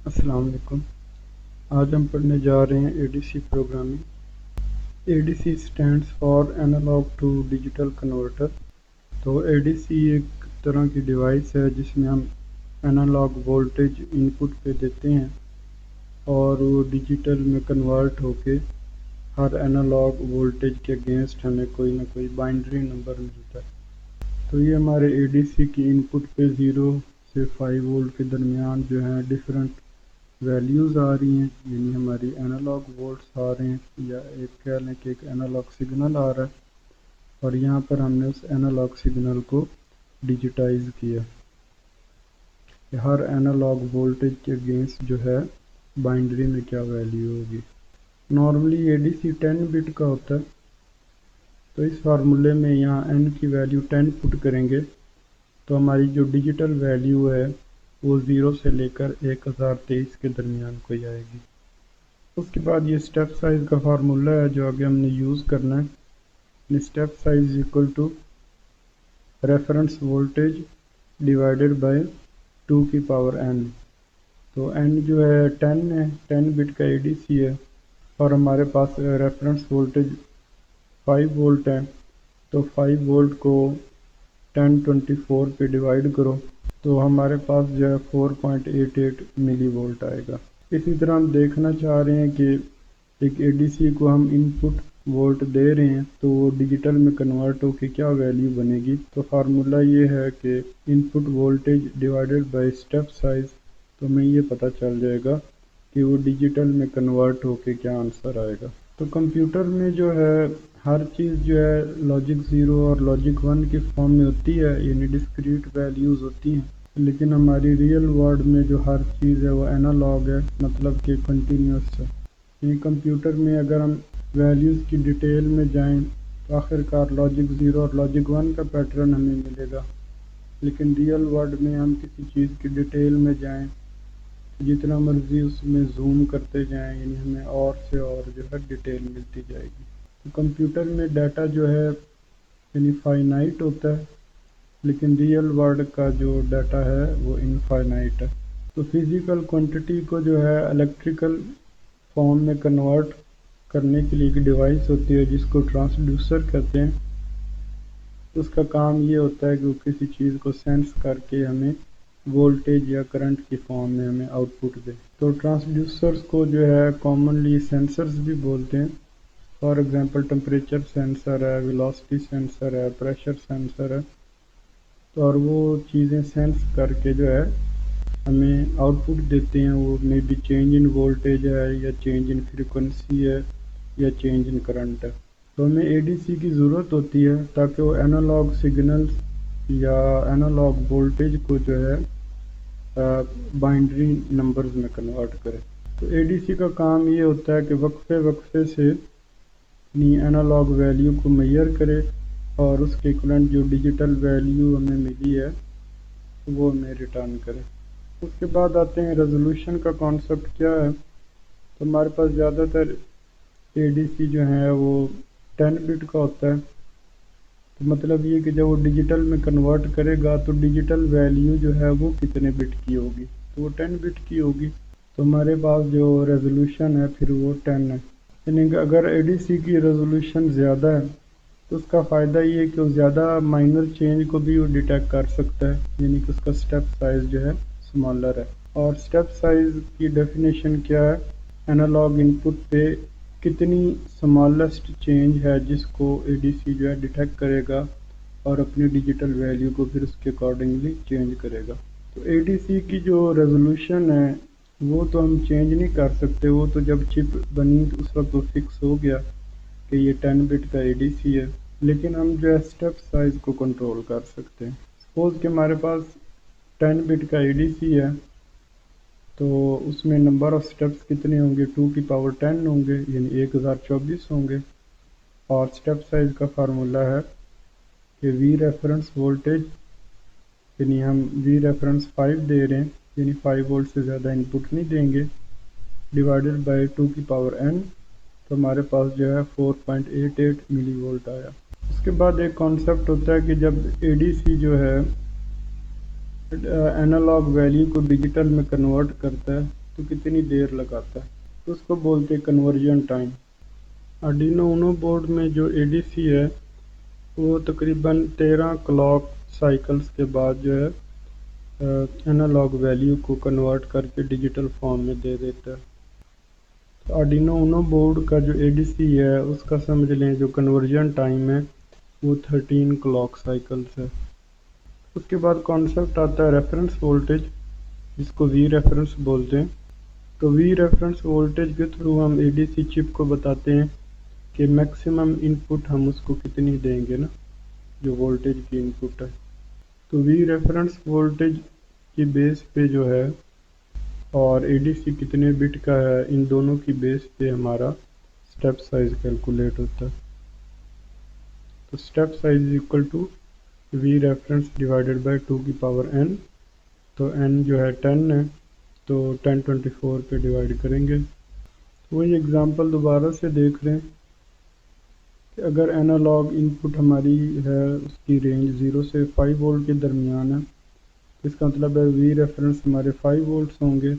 السلام علیکم۔ آج ہم پڑھنے جا رہے ہیں ADC پروگرامنگ۔ ADC stands for analog to digital converter. تو ADC ایک طرح کی ڈیوائس ہے جس میں ہم اینالاگ وولٹیج ان پٹ پہ دیتے ہیں اور وہ ڈیجیٹل میں کنورٹ ہو کے ہر اینالاگ وولٹیج کے اگینسٹ ہمیں کوئی نہ کوئی بائنڈری نمبر ملتا ہے۔ تو یہ ہمارے ADC کی ان پٹ پہ 0 سے 5 وولٹ کے درمیان جو ہیں ڈفرینٹ ویلیوز آ رہی ہیں، یعنی ہماری اینالاگ وولٹس آ رہے ہیں، یا ایک کہہ لیں کہ ایک اینالاگ سگنل آ رہا ہے، اور یہاں پر ہم نے اس اینالاگ سگنل کو ڈیجیٹائز کیا کہ ہر اینالاگ وولٹیج کے اگینسٹ جو ہے بائنڈری میں کیا ویلیو ہوگی۔ نارملی ADC 10 بٹ کا ہوتا ہے، تو اس فارمولے میں یہاں n کی ویلیو 10 پٹ کریں گے تو ہماری جو ڈیجیٹل ویلیو ہے وہ 0 سے لے کر 1023 کے درمیان کوئی آئے گی۔ اس کے بعد یہ اسٹیپ سائز کا فارمولہ ہے جو آگے ہم نے یوز کرنا ہے۔ Step size equal to reference voltage divided by 2 کی پاور n۔ تو n جو ہے 10 ہے، 10 بٹ کا ADC ہے، اور ہمارے پاس ریفرنس وولٹیج 5 وولٹ ہے، تو 5 وولٹ کو 1024 پہ ڈیوائڈ کرو تو ہمارے پاس جو ہے 4.88 ملی وولٹ آئے گا۔ اسی طرح ہم دیکھنا چاہ رہے ہیں کہ ایک ADC کو ہم ان پٹ وولٹ دے رہے ہیں تو وہ ڈیجیٹل میں کنورٹ ہو کے کیا ویلیو بنے گی۔ تو فارمولہ یہ ہے کہ input voltage divided by step size, تو ہمیں یہ پتہ چل جائے گا کہ وہ ڈیجیٹل میں کنورٹ ہو کے کیا آنسر آئے گا۔ تو کمپیوٹر میں جو ہے ہر چیز جو ہے لاجک 0 اور لاجک 1 کی فارم میں ہوتی ہے، یعنی ڈسکریٹ ویلیوز ہوتی ہیں، لیکن ہماری ریئل ورلڈ میں جو ہر چیز ہے وہ اینالاگ ہے، مطلب کہ کنٹینیوس ہے۔ یعنی کمپیوٹر میں اگر ہم ویلیوز کی ڈیٹیل میں جائیں تو آخر کار لاجک 0 اور لاجک 1 کا پیٹرن ہمیں ملے گا، لیکن ریئل ورلڈ میں ہم کسی چیز کی ڈیٹیل میں جائیں جتنا مرضی اس میں زوم کرتے جائیں، یعنی ہمیں اور سے اور جو ہے ڈیٹیل ملتی جائے گی۔ تو کمپیوٹر میں ڈیٹا جو ہے یعنی فائنائٹ ہوتا ہے، لیکن ریئل ورلڈ کا جو ڈیٹا ہے وہ انفائنائٹ ہے۔ تو فزیکل کوانٹٹی کو جو ہے الیکٹریکل فارم میں کنورٹ کرنے کے لیے ایک ڈیوائس ہوتی ہے جس کو ٹرانسڈیوسر کہتے ہیں۔ اس کا کام یہ ہوتا ہے کہ وہ کسی چیز کو سینس کر کے ہمیں وولٹیج یا کرنٹ کی فارم میں ہمیں آؤٹ پٹ دے۔ تو ٹرانسڈیوسرز کو جو ہے کامنلی سینسرز بھی بولتے ہیں۔ فار ایگزامپل ٹمپریچر سینسر ہے، ویلاسٹی سینسر ہے، پریشر سینسر ہے، تو اور وہ چیزیں سینس کر کے جو ہے ہمیں آؤٹ پٹ دیتے ہیں۔ وہ may be change in voltage ہے، یا چینج ان فریکوینسی ہے، یا چینج ان کرنٹ ہے۔ تو ہمیں ADC کی ضرورت ہوتی ہے تاکہ وہ اینالاگ سگنلز یا اینالاگ وولٹیج کو جو ہے بائنڈری نمبرز میں کنورٹ کرے۔ تو ADC کا کام یہ ہوتا ہے کہ وقفے وقفے سے اپنی اینالاگ ویلیو کو میئر کرے اور اس کے ایکویلنٹ جو ڈیجیٹل ویلیو ہمیں ملی ہے وہ ہمیں ریٹرن کرے۔ اس کے بعد آتے ہیں ریزولوشن کا کانسیپٹ کیا ہے۔ تو ہمارے پاس زیادہ تر ADC جو ہے وہ 10 بٹ کا ہوتا ہے، تو مطلب یہ کہ جب وہ ڈیجیٹل میں کنورٹ کرے گا تو ڈیجیٹل ویلیو جو ہے وہ کتنے بٹ کی ہوگی، تو وہ 10 بٹ کی ہوگی۔ تو ہمارے پاس جو ریزولوشن ہے پھر وہ 10 ہے، یعنی کہ اگر ADC کی ریزولوشن زیادہ ہے تو اس کا فائدہ یہ ہے کہ وہ زیادہ مائنر چینج کو بھی وہ ڈیٹیکٹ کر سکتا ہے، یعنی کہ اس کا اسٹیپ سائز جو ہے سمالر ہے۔ اور اسٹیپ سائز کی ڈیفینیشن کیا ہے؟ اینالاگ ان پٹ پہ کتنی سمالسٹ چینج ہے جس کو ADC جو ہے ڈیٹیکٹ کرے گا اور اپنی ڈیجیٹل ویلیو کو پھر اس کے اکارڈنگلی چینج کرے گا۔ تو ADC کی جو ریزولوشن ہے وہ تو ہم چینج نہیں کر سکتے، وہ تو جب چپ بنی اس وقت وہ فکس ہو گیا کہ یہ 10 بٹ کا ADC ہے، لیکن ہم جو ہے اسٹیپ سائز کو کنٹرول کر سکتے ہیں۔ سپوز کہ ہمارے پاس 10 بٹ کا ADC ہے تو اس میں نمبر آف سٹیپس کتنے ہوں گے؟ 2 کی پاور 10 ہوں گے، یعنی 1024 ہوں گے، اور سٹیپ سائز کا فارمولا ہے کہ V ریفرنس وولٹیج، یعنی ہم V ریفرنس 5 دے رہے ہیں، یعنی 5 وولٹ سے زیادہ ان پٹ نہیں دیں گے، ڈیوائڈیڈ بائی 2 کی پاور n، تو ہمارے پاس جو ہے 4.88 ملی وولٹ آیا۔ اس کے بعد ایک کانسیپٹ ہوتا ہے کہ جب ADC جو ہے اینالاگ ویلیو کو ڈیجیٹل میں کنورٹ کرتا ہے تو کتنی دیر لگاتا ہے، تو اس کو بولتے ہیں کنورژن ٹائم۔ آرڈینو اونو بورڈ میں جو اے ڈی سی ہے وہ تقریباً 13 کلاک سائیکلز کے بعد جو ہے انالاگ ویلیو کو کنورٹ کر کے ڈیجیٹل فارم میں دے دیتا ہے۔ آرڈینو اونو بورڈ کا جو اے ڈی سی ہے اس کا سمجھ لیں جو کنورژن ٹائم ہے وہ 13 کلاک سائیکلز ہے۔ اس کے بعد کانسیپٹ آتا ہے ریفرنس وولٹیج، جس کو وی ریفرنس بولتے ہیں۔ تو وی ریفرنس وولٹیج کے تھرو ہم اے ڈی سی چپ کو بتاتے ہیں کہ میکسیمم ان پٹ ہم اس کو کتنی دیں گے نا، جو وولٹیج کی ان پٹ ہے۔ تو وی ریفرنس وولٹیج کی بیس پہ جو ہے اور اے ڈی سی کتنے بٹ کا ہے، ان دونوں کی بیس پہ ہمارا اسٹیپ سائز کیلکولیٹ ہوتا ہے۔ تو step size is equal to V reference divided by 2 کی پاور n، تو n جو ہے 10 ہے تو 1024 پہ ڈیوائڈ کریں گے۔ وہی ایگزامپل دوبارہ سے دیکھ رہے ہیں کہ اگر انالاگ ان پٹ ہماری ہے اس کی رینج 0 سے 5 وولٹ کے درمیان ہے، تو اس کا مطلب ہے وی ریفرنس ہمارے 5 وولٹس ہوں گے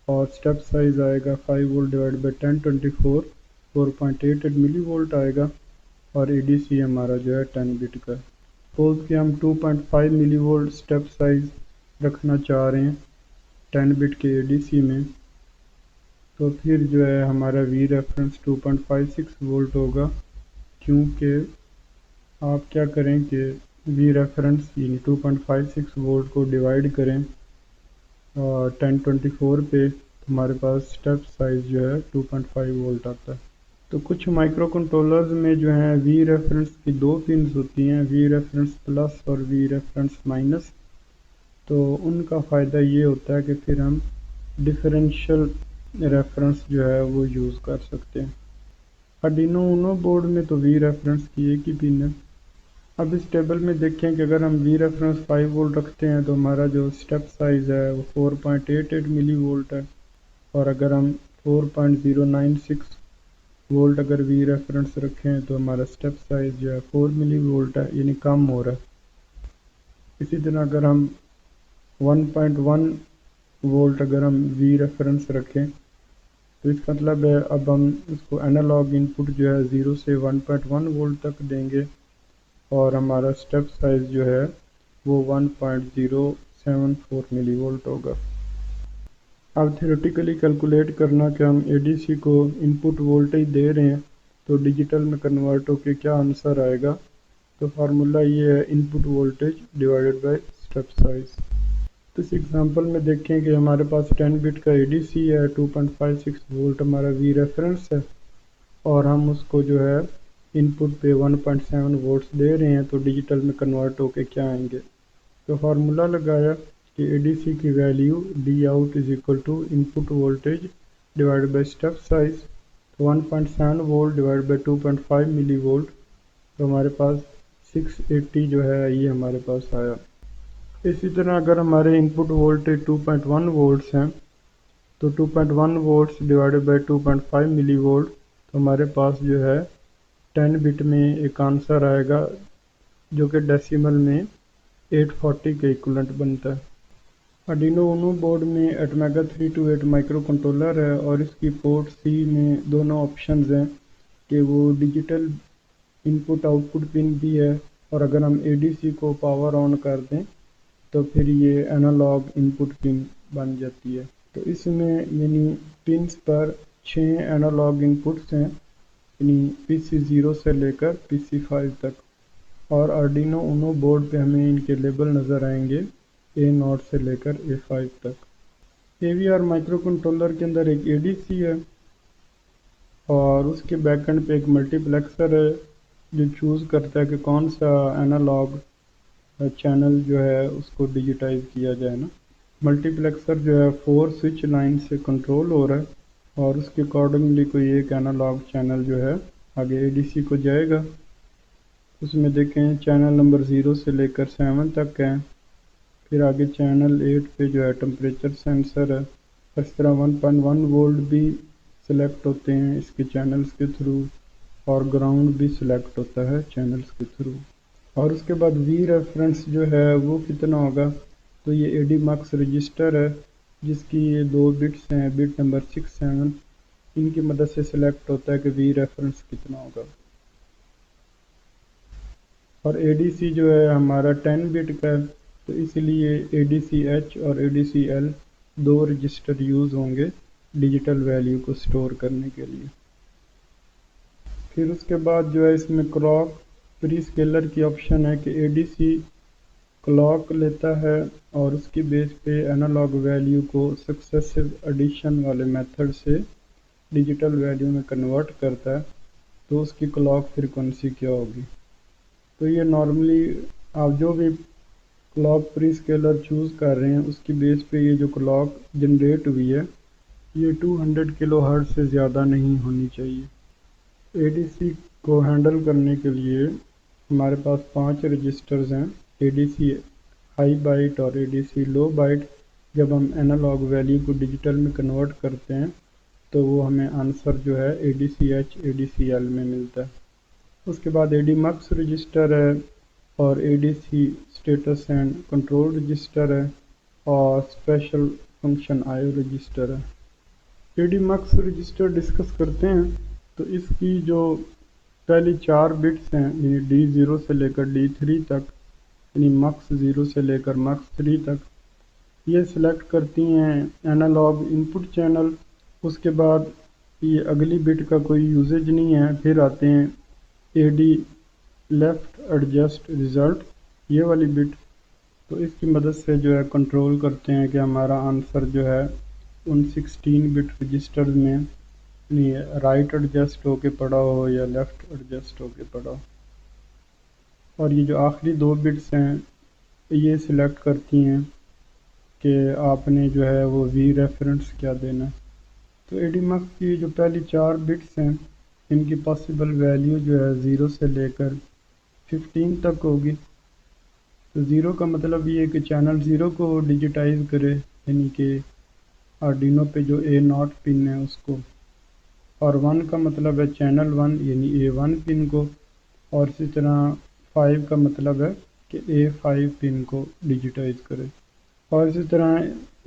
اور اسٹیپ سائز آئے گا 5 وولٹ ڈیوائڈ بائی 1024، 4.88 ملی وولٹ آئے گا، اور اے ڈی سی ہمارا جو ہے 10 بٹ کا ہے۔ سپوز کہ ہم 2.5 ملی وولٹ اسٹیپ سائز رکھنا چاہ رہے ہیں 10 بٹ کے اے ڈی سی میں، تو پھر جو ہے ہمارا وی ریفرنس 2.56 وولٹ ہوگا، کیونکہ آپ کیا کریں کہ وی ریفرنس یعنی 2.56 وولٹ کو ڈیوائڈ کریں 1024 پہ، ہمارے پاس اسٹیپ سائز جو ہے 2.5 وولٹ آتا ہے۔ تو کچھ مائکرو کنٹرولرز میں جو ہیں وی ریفرنس کی 2 پنز ہوتی ہیں، وی ریفرنس پلس اور وی ریفرنس مائنس۔ تو ان کا فائدہ یہ ہوتا ہے کہ پھر ہم ڈفرینشیل ریفرنس جو ہے وہ یوز کر سکتے ہیں۔ آرڈینو اونو بورڈ میں تو وی ریفرنس کی ایک ہی پن ہے۔ اب اس ٹیبل میں دیکھیں کہ اگر ہم وی ریفرنس 5 وولٹ رکھتے ہیں تو ہمارا جو اسٹیپ سائز ہے وہ 4.88 ملی وولٹ ہے، اور اگر ہم 4.096 وولٹ اگر وی ریفرنس رکھیں تو ہمارا اسٹیپ سائز جو ہے 4 ملی وولٹ ہے، یعنی کم ہو رہا ہے۔ اسی طرح اگر ہم 1.1 وولٹ اگر ہم وی ریفرنس رکھیں تو اس کا مطلب ہے اب ہم اس کو انالاگ ان پٹ جو ہے 0 سے 1.1 وولٹ تک دیں گے، اور ہمارا اسٹیپ سائز جو ہے وہ 1.074 ملی وولٹ ہوگا۔ اب تھیوریٹیکلی کیلکولیٹ کرنا کہ ہم اے ڈی سی کو ان پٹ وولٹیج دے رہے ہیں تو ڈیجیٹل میں کنورٹ ہو کے کیا آنسر آئے گا، تو فارمولا یہ ہے input voltage divided by step size. تو اس ایگزامپل میں دیکھیں کہ ہمارے پاس 10 بٹ کا اے ڈی سی ہے، 2.56 وولٹ ہمارا وی ریفرنس ہے، اور ہم اس کو جو ہے ان پٹ پہ 1.7 وولٹس دے رہے ہیں، تو ڈیجیٹل میں کنورٹ ہو کے کیا آئیں گے۔ تو فارمولا لگایا کہ اے ڈی سی کی value D out is equal to input voltage divide by step size, 1.7 volt divide by 2.5 ملی وولٹ، تو ہمارے پاس 680 جو ہے یہ ہمارے پاس آیا۔ اسی طرح اگر ہمارے ان پٹ وولٹیج 2.1 وولٹس ہیں تو 2.1 وولٹس ڈیوائڈ بائی 2.5 ملی وولٹ، تو ہمارے پاس جو ہے 10 بٹ میں ایک آنسر آئے گا جو کہ ڈیسیمل میں 840 کے ایکولنٹ بنتا ہے۔ آرڈینو اونو بورڈ میں اٹمیگا 328 مائکرو کنٹرولر ہے، اور اس کی پورٹ سی میں دونوں آپشنز ہیں کہ وہ ڈیجیٹل ان پٹ آؤٹ پٹ پن بھی ہے، اور اگر ہم اے ڈی سی کو پاور آن کر دیں تو پھر یہ انالاگ ان پٹ پن بن جاتی ہے۔ تو اس میں یعنی پنس پر 6 انالاگ ان پٹس ہیں، یعنی پی سی 0 سے لے کر پی سی 5 تک، اور آرڈینو اونو بورڈ پہ ہمیں ان کے لیبل نظر آئیں گے A0 سے لے کر A5 تک۔ اے وی آر مائکرو کنٹرولر کے اندر ایک اے ڈی سی ہے، اور اس کے بیک اینڈ پہ ایک ملٹی پلیکسر ہے جو چوز کرتا ہے کہ کون سا انالاگ چینل جو ہے اس کو ڈیجیٹائز کیا جائے نا۔ ملٹی پلیکسر جو ہے 4 سوئچ لائن سے کنٹرول ہو رہا ہے، اور اس کے اکارڈنگلی کوئی ایک انالاگ چینل جو ہے آگے اے ڈی سی کو جائے گا۔ اس میں دیکھیں چینل نمبر 0 سے لے کر 7 تک ہے، پھر آگے چینل 8 پہ جو ہے ٹمپریچر سینسر ہے، اس طرح 1.1 وولٹ بھی سلیکٹ ہوتے ہیں اس کے چینلز کے تھرو، اور گراؤنڈ بھی سلیکٹ ہوتا ہے چینلز کے تھرو۔ اور اس کے بعد وی ریفرنس جو ہے وہ کتنا ہوگا، تو یہ اے ڈی مکس رجسٹر ہے، جس کی یہ 2 بٹس ہیں، بٹ نمبر 6 7، ان کی مدد سے سلیکٹ ہوتا ہے کہ وی ریفرنس کتنا ہوگا۔ اور اے ڈی سی جو ہے ہمارا 10 بٹ کا ہے، تو اس لیے اے ڈی سی ایچ اور A D C L 2 register use ہوں گے ڈیجیٹل ویلیو کو سٹور کرنے کے لیے۔ پھر اس کے بعد جو ہے اس میں کلاک پری اسکیلر کی آپشن ہے کہ اے ڈی سی کلاک لیتا ہے اور اس کی بیس پہ انالاگ ویلیو کو سکسیسو ایڈیشن والے میتھڈ سے ڈیجیٹل ویلیو میں کنورٹ کرتا ہے، تو اس کی کلاک فریکوینسی کیا ہوگی۔ تو یہ نارملی آپ جو بھی کلاک پری اسکیلر چوز کر رہے ہیں اس کی بیس پہ یہ جو کلاک جنریٹ ہوئی ہے یہ 200 کلو ہرٹز سے زیادہ نہیں ہونی چاہیے۔ اے ڈی سی کو ہینڈل کرنے کے لیے ہمارے پاس 5 رجسٹرز ہیں، A D C high byte اور A D C low byte. جب ہم انالاگ ویلیو کو ڈیجیٹل میں کنورٹ کرتے ہیں تو وہ ہمیں آنسر جو ہے A D C H A D C L میں ملتا ہے۔ اس کے بعد اے ڈی مکس رجسٹر ہے اور A D C status and control register ہے اور اسپیشل فنکشن آئی رجسٹر ہے۔ A D mux register discuss کرتے ہیں تو اس کی جو پہلی 4 بٹس ہیں یعنی ڈی 0 سے لے کر ڈی 3 تک، یعنی مکس 0 سے لے کر مکس 3 تک، یہ سلیکٹ کرتی ہیں انالاگ ان پٹ چینل۔ اس کے بعد یہ اگلی بٹ کا کوئی یوزیج نہیں ہے، پھر آتے ہیں A D left adjust result, یہ والی بٹ، تو اس کی مدد سے جو ہے کنٹرول کرتے ہیں کہ ہمارا آنسر جو ہے ان 16 بٹ رجسٹرز میں یعنی رائٹ ایڈجسٹ ہو کے پڑا ہو یا لیفٹ ایڈجسٹ ہو کے پڑا ہو۔ اور یہ جو آخری 2 بٹس ہیں یہ سلیکٹ کرتی ہیں کہ آپ نے جو ہے وہ وی ریفرنس کیا دینا ہے۔ تو اے ڈی مکس کی جو پہلی 4 بٹس ہیں ان کی پاسبل ویلیو جو ہے 0 سے لے کر 15 تک ہوگی۔ تو 0 کا مطلب یہ ہے کہ چینل 0 کو ڈیجیٹائز کرے، یعنی کہ آرڈینو پہ جو A0 پن ہے اس کو، اور 1 کا مطلب ہے چینل 1 یعنی A1 پن کو، اور اسی طرح 5 کا مطلب ہے کہ A5 پن کو ڈیجیٹائز کرے۔ اور اسی طرح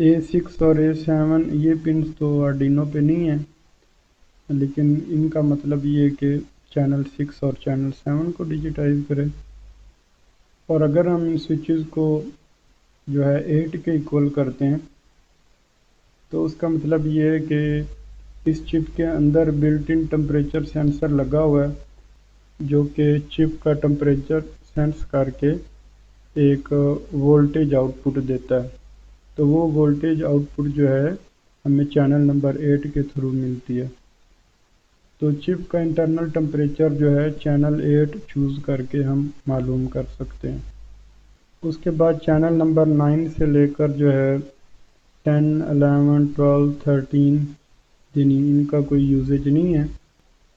A6 اور A7 یہ پنز تو آرڈینو پہ نہیں ہیں، لیکن ان کا مطلب یہ ہے کہ چینل 6 اور چینل 7 کو ڈیجیٹائز کرے۔ اور اگر ہم ان سوئچز کو جو ہے 8 کے ایکول کرتے ہیں تو اس کا مطلب یہ ہے کہ اس چپ کے اندر بلٹ ان ٹمپریچر سینسر لگا ہوا ہے جو کہ چپ کا ٹمپریچر سینس کر کے ایک وولٹیج آؤٹ پٹ دیتا ہے، تو وہ وولٹیج آؤٹ پٹ جو ہے ہمیں چینل نمبر 8 کے تھرو ملتی ہے۔ تو چپ کا انٹرنل ٹمپریچر جو ہے چینل 8 چوز کر کے ہم معلوم کر سکتے ہیں۔ اس کے بعد چینل نمبر 9 سے لے کر جو ہے 10 11 12 13 یعنی ان کا کوئی یوزیج نہیں ہے۔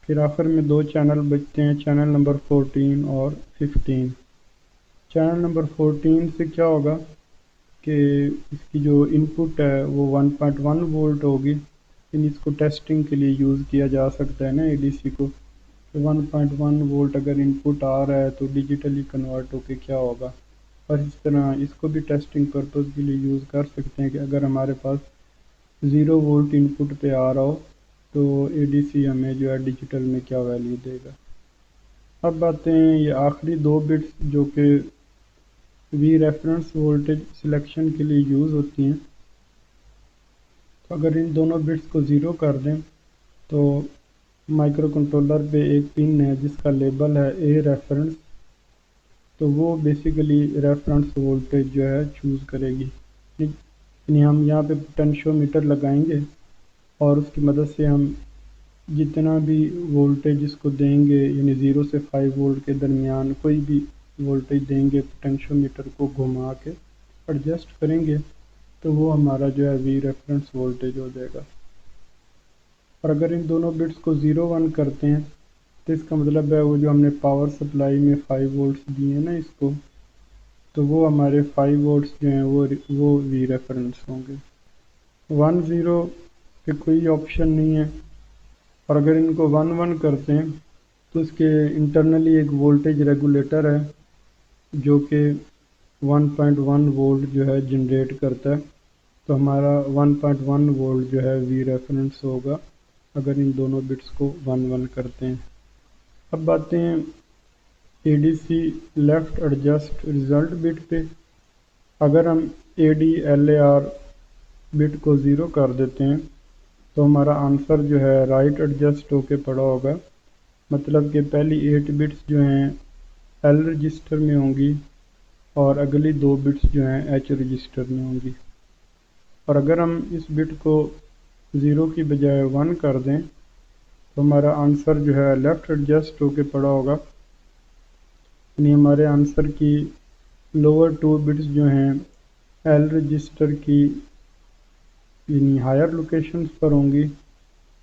پھر آخر میں 2 چینل بچتے ہیں، چینل نمبر 14 اور 15۔ چینل نمبر 14 سے کیا ہوگا کہ اس کی جو ان پٹ ہے وہ 1.1 وولٹ ہوگی، یعنی اس کو ٹیسٹنگ کے لیے یوز کیا جا سکتا ہے نا اے ڈی سی کو، 1.1 وولٹ اگر ان پٹ آ رہا ہے تو ڈیجیٹلی کنورٹ ہو کے کیا ہوگا۔ اور اس طرح اس کو بھی ٹیسٹنگ پرپز کے لیے یوز کر سکتے ہیں کہ اگر ہمارے پاس 0 وولٹ ان پٹ پہ آ رہا ہو تو اے ڈی سی ہمیں جو ہے ڈیجیٹل میں کیا ویلیو دے گا۔ اب آتے ہیں یہ آخری 2 بٹس جو کہ وی ریفرنس وولٹیج سلیکشن کے لیے یوز ہوتی ہیں۔ تو اگر ان دونوں بٹس کو 0 کر دیں تو مائکرو کنٹرولر پہ ایک پن ہے جس کا لیبل ہے اے ریفرنس، تو وہ بیسیکلی ریفرنس وولٹیج جو ہے چوز کرے گی، یعنی ہم یہاں پہ پوٹینشیو میٹر لگائیں گے اور اس کی مدد سے ہم جتنا بھی وولٹیج اس کو دیں گے یعنی 0 سے 5 وولٹ کے درمیان کوئی بھی وولٹیج دیں گے پوٹینشیو میٹر کو گھما کے ایڈجسٹ کریں گے تو وہ ہمارا جو ہے وی ریفرنس وولٹیج ہو جائے گا۔ اور اگر ان دونوں بٹس کو 0 1 کرتے ہیں تو اس کا مطلب ہے وہ جو ہم نے پاور سپلائی میں 5 وولٹس دیے ہیں نا اس کو، تو وہ ہمارے 5 وولٹس جو ہیں وہ وی ریفرنس ہوں گے۔ 1 0 پہ کوئی آپشن نہیں ہے، اور اگر ان کو 1 1 کرتے ہیں تو اس کے انٹرنلی ایک وولٹیج ریگولیٹر ہے جو کہ 1.1 وولٹ جو ہے جنریٹ کرتا ہے، تو ہمارا 1.1 وولٹ جو ہے وی ریفرنس ہوگا اگر ان دونوں بٹس کو 1 کرتے ہیں۔ اب آتے ہیں A D C left adjust result bit پہ۔ اگر ہم A D L A R bit کو 0 کر دیتے ہیں تو ہمارا آنسر جو ہے رائٹ ایڈجسٹ ہو کے پڑا ہوگا، مطلب کہ پہلی 8 بٹس جو ہیں ایل رجسٹر میں ہوں گی اور اگلی 2 بٹس جو ہیں ایچ رجسٹر میں ہوں گی۔ اور اگر ہم اس بٹ کو 0 کی بجائے 1 کر دیں تو ہمارا آنسر جو ہے لیفٹ ایڈجسٹ ہو کے پڑا ہوگا، یعنی ہمارے آنسر کی لوور 2 بٹس جو ہیں ایل رجسٹر کی یعنی ہائر لوکیشنز پر ہوں گی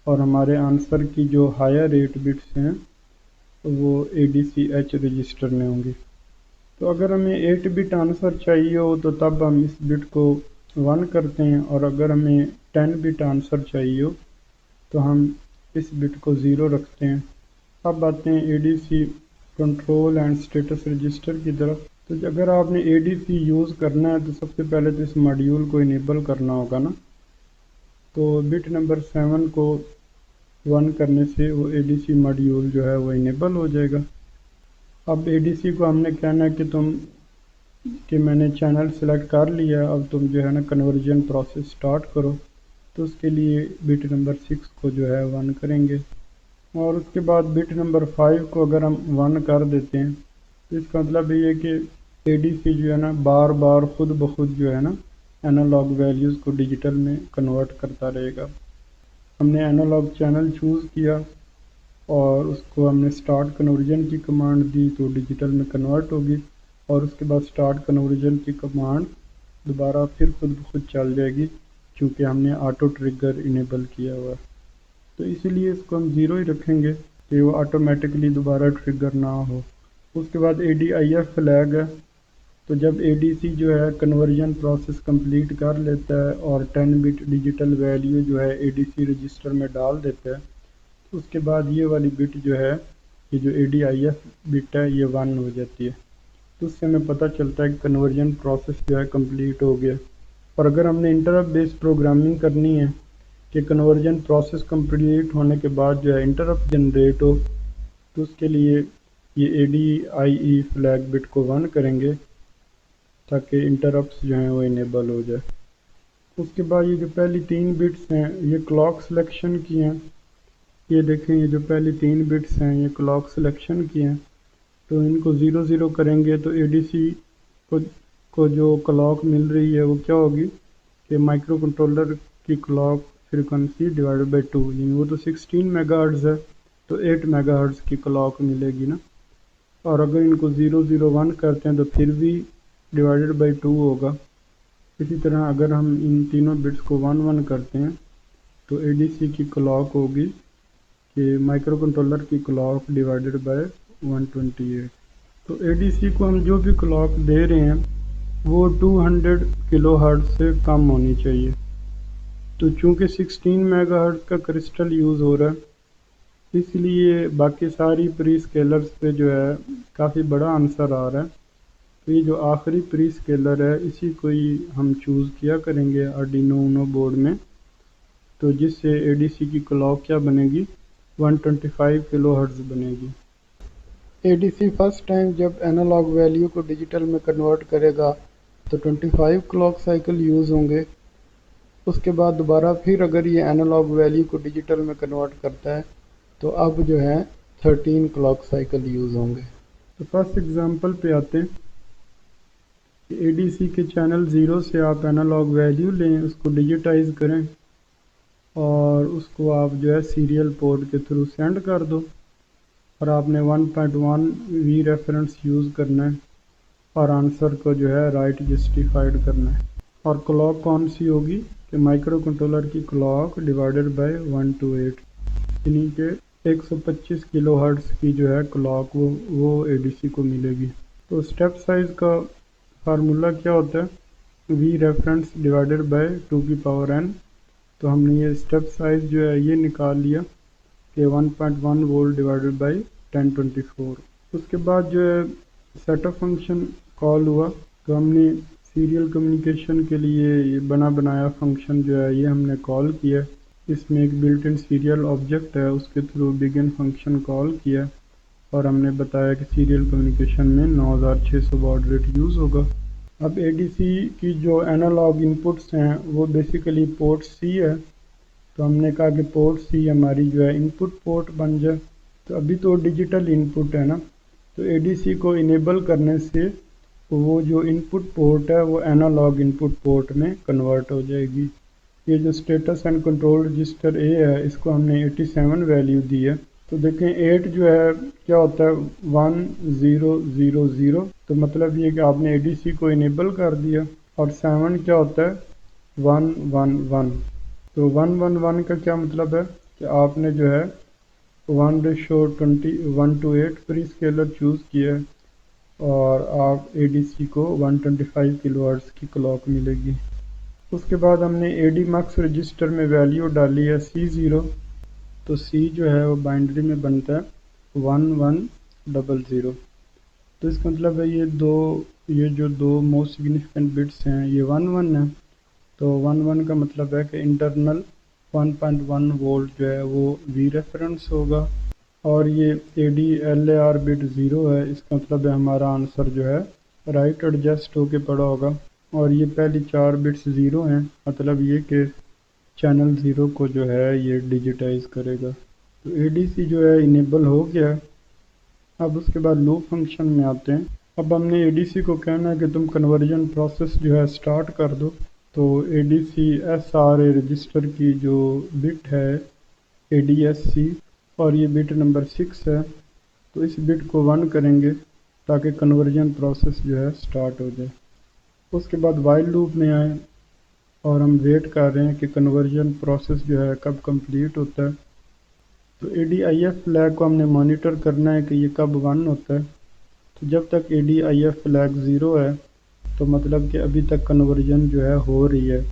اور ہمارے آنسر کی جو ہائر 8 بٹس ہیں وہ اے ڈی سی ایچ رجسٹر میں ہوں گی۔ تو اگر ہمیں 8 بٹ آنسر چاہیے ہو تو تب ہم اس بٹ کو 1 کرتے ہیں، اور اگر ہمیں 10 بٹ آنسر چاہیے ہو تو ہم اس بٹ کو 0 رکھتے ہیں۔ اب آتے ہیں A D C control and status register کی طرف۔ تو اگر آپ نے اے ڈی سی یوز کرنا ہے تو سب سے پہلے تو اس ماڈیول کو انیبل کرنا ہوگا نا، تو بٹ نمبر 7 کو 1 کرنے سے وہ اے ڈی سی ماڈیول جو ہے وہ انیبل ہو جائے گا۔ اب اے ڈی سی کو ہم نے کہنا ہے کہ میں نے چینل سلیکٹ کر لیا، اب تم جو ہے نا کنورژن پروسیس سٹارٹ کرو، تو اس کے لیے بٹ نمبر 6 کو جو ہے 1 کریں گے، اور اس کے بعد بٹ نمبر 5 کو اگر ہم 1 کر دیتے ہیں تو اس کا مطلب یہ ہے کہ اے ڈی سی جو ہے نا بار بار خود بخود جو ہے نا انالاگ ویلیوز کو ڈیجیٹل میں کنورٹ کرتا رہے گا۔ ہم نے انالاگ چینل چوز کیا اور اس کو ہم نے سٹارٹ کنورژن کی کمانڈ دی تو ڈیجیٹل میں کنورٹ ہوگی، اور اس کے بعد سٹارٹ کنورژن کی کمانڈ دوبارہ پھر خود بخود چل جائے گی کیونکہ ہم نے آٹو ٹریگر انیبل کیا ہوا ہے، تو اسی لیے اس کو ہم 0 ہی رکھیں گے کہ وہ آٹومیٹکلی دوبارہ ٹریگر نہ ہو۔ اس کے بعد اے ڈی آئی ایف فلیگ ہے، تو جب اے ڈی سی جو ہے کنورژن پروسیس کمپلیٹ کر لیتا ہے اور 10 بٹ ڈیجیٹل ویلیو جو ہے اے ڈی سی رجسٹر میں ڈال دیتا ہے، اس کے بعد یہ والی بٹ جو ہے یہ جو اے ڈی آئی ایف بٹ ہے یہ 1 ہو جاتی ہے، تو اس سے ہمیں پتہ چلتا ہے کہ کنورژن پروسیس جو ہے کمپلیٹ ہو گیا۔ اور اگر ہم نے انٹرپٹ بیس پروگرامنگ کرنی ہے کہ کنورژن پروسیس کمپلیٹ ہونے کے بعد جو ہے انٹرپٹ جنریٹ ہو، تو اس کے لیے یہ A D I E flag bit کو 1 کریں گے تاکہ انٹرپٹس جو ہیں وہ انیبل ہو جائے۔ اس کے بعد یہ جو پہلی 3 بٹس ہیں یہ کلاک سلیکشن کی ہیں، یہ دیکھیں یہ جو پہلی 3 بٹس ہیں یہ کلاک سلیکشن کی ہیں، تو ان کو 0 کریں گے تو اے ڈی سی کو جو کلاک مل رہی ہے وہ کیا ہوگی کہ مائکرو کنٹرولر کی کلاک فریکوینسی ڈیوائڈ بائی 2، یعنی وہ تو 16 میگا ہرٹز ہے تو 8 میگا ہرٹز کی کلاک ملے گی نا، اور اگر ان کو 0 کرتے ہیں تو پھر بھی ڈیوائڈڈ بائی 2 ہوگا۔ اسی طرح اگر ہم ان تینوں بٹس کو 1 کرتے ہیں تو اے ڈی سی کی کلاک ہوگی کہ مائکرو کنٹرولر کی کلاک ڈیوائڈڈ بائی 128۔ تو اے ڈی سی کو ہم جو بھی کلاک دے رہے ہیں وہ 200 کلو ہرٹز سے کم ہونی چاہیے، تو چونکہ 16 میگا ہرٹز کا کرسٹل یوز ہو رہا ہے اس لیے باقی ساری پری اسکیلرز پہ جو ہے کافی بڑا آنسر آ رہا ہے، تو یہ جو آخری پری اسکیلر ہے اسی کو ہی ہم چوز کیا کریں گے آرڈینو اونو بورڈ میں، تو جس سے اے ڈی سی کی کلاک کیا بنے گی 125 کلو ہرٹز بنے گی۔ اے ڈی سی فرسٹ ٹائم جب انالاگ ویلیو کو ڈیجیٹل میں کنورٹ کرے گا تو 25 کلاک سائیکل یوز ہوں گے، اس کے بعد دوبارہ پھر اگر یہ انالاگ ویلیو کو ڈیجیٹل میں کنورٹ کرتا ہے تو اب جو ہے 13 کلاک سائیکل یوز ہوں گے۔ تو فرسٹ ایگزامپل پہ آتے ہیں کہ اے ڈی سی کے چینل 0 سے آپ انالاگ ویلیو لیں، اس کو ڈیجیٹائز کریں اور اس کو آپ جو ہے سیریل پورٹ کے تھرو سینڈ کر دو، اور آپ نے 1.1 وی ریفرنس یوز کرنا ہے اور آنسر کو جو ہے رائٹ جسٹیفائڈ کرنا ہے، اور کلاک کون سی ہوگی کہ مائکرو کنٹرولر کی کلاک ڈیوائڈڈ بائی 128، یعنی کہ 125 کلو ہرٹز کی جو ہے کلاک وہ اے ڈی سی کو ملے گی۔ تو اسٹیپ سائز کا فارمولا کیا ہوتا ہے وی ریفرنس ڈیوائڈڈ بائی 2 کی پاور n، تو ہم نے یہ اسٹیپ سائز جو ہے یہ نکال لیا کہ 1.1 وولٹ ڈیوائڈڈ بائی 1024۔ اس کے بعد جو ہے سیٹ اپ فنکشن کال ہوا تو ہم نے سیریل کمیونیکیشن کے لیے یہ بنا بنایا فنکشن جو ہے یہ ہم نے کال کیا، اس میں ایک بلٹ ان سیریل آبجیکٹ ہے، اس کے تھرو بگن فنکشن کال کیا اور ہم نے بتایا کہ سیریل کمیونیکیشن میں 9600 باڈ ریٹ یوز ہوگا۔ اب اے ڈی سی کی جو انالاگ انپٹس ہیں وہ بیسیکلی پورٹ سی ہے، تو ہم نے کہا کہ پورٹ سی ہماری جو ہے ان پٹ پورٹ بن جائے، تو ابھی تو ڈیجیٹل ان پٹ ہے نا، تو اے ڈی سی کو انیبل کرنے سے وہ جو ان پٹ پورٹ ہے وہ انالاگ ان پٹ پورٹ میں کنورٹ ہو جائے گی۔ یہ جو status and control register A ہے اس کو ہم نے 87 ویلیو دی ہے، تو دیکھیں 8 جو ہے کیا ہوتا ہے 1000، تو مطلب یہ کہ آپ نے اے ڈی سی کو انیبل کر دیا، اور 7 کیا ہوتا ہے 111، تو 111 کا کیا مطلب ہے کہ آپ نے جو ہے 1:21 فری اسکیلر چوز کیا ہے اور آپ اے ڈی سی کو 125 کلو ہرٹز کی کلاک ملے گی۔ اس کے بعد ہم نے اے ڈی میکس رجسٹر میں ویلیو ڈالی ہے C0، تو C جو ہے وہ بائنڈری میں بنتا ہے 1100، تو اس کا مطلب ہے یہ جو دو موسٹ سگنیفیکنٹ بٹس ہیں یہ 11 ہیں، تو 11 کا مطلب ہے کہ انٹرنل 1.1 وولٹ جو ہے وہ وی ریفرنس ہوگا، اور یہ A D L A R bit 0 ہے، اس کا مطلب ہے ہمارا آنسر جو ہے رائٹ ایڈجسٹ ہو کے پڑا ہوگا، اور یہ پہلی 4 بٹس 0 ہیں، مطلب یہ کہ چینل 0 کو جو ہے یہ ڈیجیٹائز کرے گا۔ تو اے ڈی سی جو ہے انیبل ہو گیا ہے۔ اب اس کے بعد لوپ فنکشن میں آتے ہیں۔ اب ہم نے اے ڈی سی کو کہنا ہے کہ تم کنورژن پروسیس جو ہے سٹارٹ کر دو، تو اے ڈی سی ایس آر اے رجسٹر کی جو بٹ ہے اے ڈی ایس سی، اور یہ بٹ نمبر 6 ہے، تو اس بٹ کو 1 کریں گے تاکہ کنورژن پروسیس جو ہے سٹارٹ ہو جائے۔ اس کے بعد وائل لوپ میں آئیں اور ہم ویٹ کر رہے ہیں کہ کنورژن پروسیس جو ہے کب کمپلیٹ ہوتا ہے، تو اے ڈی آئی ایف فلیگ کو ہم نے مانیٹر کرنا ہے کہ یہ کب 1 ہوتا ہے، تو جب تک اے ڈی آئی ایف فلیگ 0 ہے تو مطلب کہ ابھی تک کنورژن جو ہے ہو رہی ہے،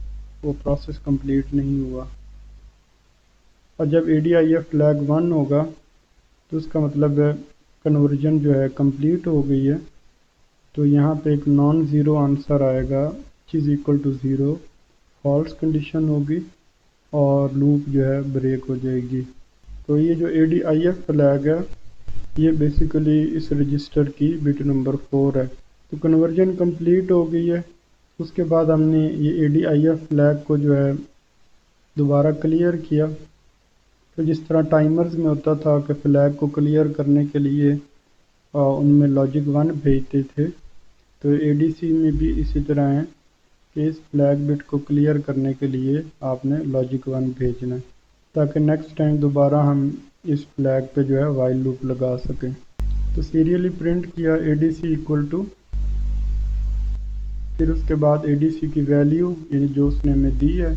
وہ پروسیس کمپلیٹ نہیں ہوا، اور جب اے ڈی آئی ایف فلیگ 1 ہوگا تو اس کا مطلب ہے کنورژن جو ہے کمپلیٹ ہو گئی ہے، تو یہاں پہ ایک نان زیرو آنسر آئے گا =0، فالس کنڈیشن ہوگی اور لوپ جو ہے بریک ہو جائے گی۔ تو یہ جو اے ڈی آئی ایف فلیگ ہے یہ بیسیکلی اس رجسٹر کی بٹ نمبر 4 ہے، تو کنورژن کمپلیٹ ہو گئی ہے۔ اس کے بعد ہم نے یہ A D I F flag کو جو ہے دوبارہ کلیئر کیا، تو جس طرح ٹائمرز میں ہوتا تھا کہ فلیگ کو کلیئر کرنے کے لیے ان میں لاجک 1 بھیجتے تھے، تو اے ڈی سی میں بھی اسی طرح ہے کہ اس فلیگ بٹ کو کلیئر کرنے کے لیے آپ نے لاجک 1 بھیجنا ہے تاکہ نیکسٹ ٹائم دوبارہ ہم اس فلیگ پہ جو ہے وائل لوپ لگا سکیں۔ تو سیریلی پرنٹ کیا اے ڈی سی ایکول ٹو، پھر اس کے بعد اے ڈی سی کی ویلیو یعنی جو اس نے ہمیں دی ہے،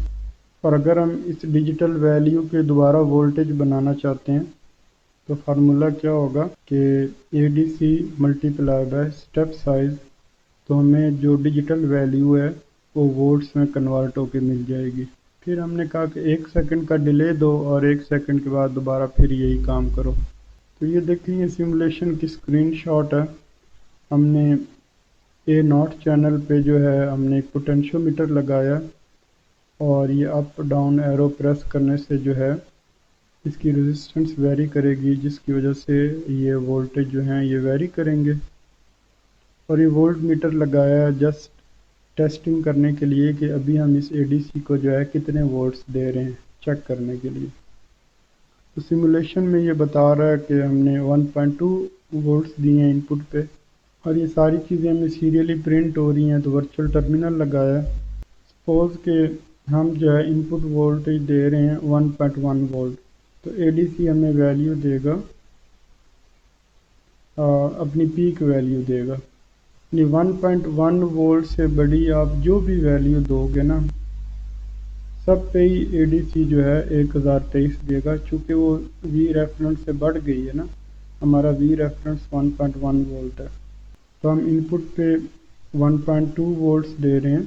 اور اگر ہم اس ڈیجیٹل ویلیو کے دوبارہ وولٹیج بنانا چاہتے ہیں تو فارمولا کیا ہوگا کہ A D C multiply by step size, تو ہمیں جو ڈیجیٹل ویلیو ہے وہ وولٹس میں کنورٹ ہو کے مل جائے گی۔ پھر ہم نے کہا کہ 1 سیکنڈ کا ڈیلے دو اور 1 سیکنڈ کے بعد دوبارہ پھر یہی کام کرو۔ تو یہ دیکھیں یہ سیمولیشن کی اسکرین شاٹ ہے، ہم نے A0 چینل پہ جو ہے ہم نے ایک پوٹینشیو میٹر لگایا، اور یہ اپ ڈاؤن ایرو پریس کرنے سے جو ہے اس کی ریزسٹنس ویری کرے گی، جس کی وجہ سے یہ وولٹیج جو ہیں یہ ویری کریں گے، اور یہ وولٹ میٹر لگایا ہے جسٹ ٹیسٹنگ کرنے کے لیے کہ ابھی ہم اس اے ڈی سی کو جو ہے کتنے وولٹس دے رہے ہیں چیک کرنے کے لیے۔ تو سیمولیشن میں یہ بتا رہا ہے کہ ہم نے 1.2 وولٹس دیے ہیں ان پٹ پہ، اور یہ ساری چیزیں ہمیں سیریلی پرنٹ ہو رہی ہیں، تو ورچوئل ٹرمینل لگایا ہے۔ سپوز کہ ہم جو ہے ان پٹ وولٹیج دے رہے ہیں 1.1 وولٹ، تو اے ڈی سی ہمیں ویلیو دے گا اپنی پیک ویلیو دے گا، یعنی 1.1 وولٹ سے بڑی آپ جو بھی ویلیو دو گے نا سب پہ ہی اے ڈی سی جو ہے 1023 دے گا، چونکہ وہ وی ریفرنس سے بڑھ گئی ہے نا، ہمارا وی ریفرنس 1.1 وولٹ ہے، تو ہم ان پٹ پہ 1.2 وولٹس دے رہے ہیں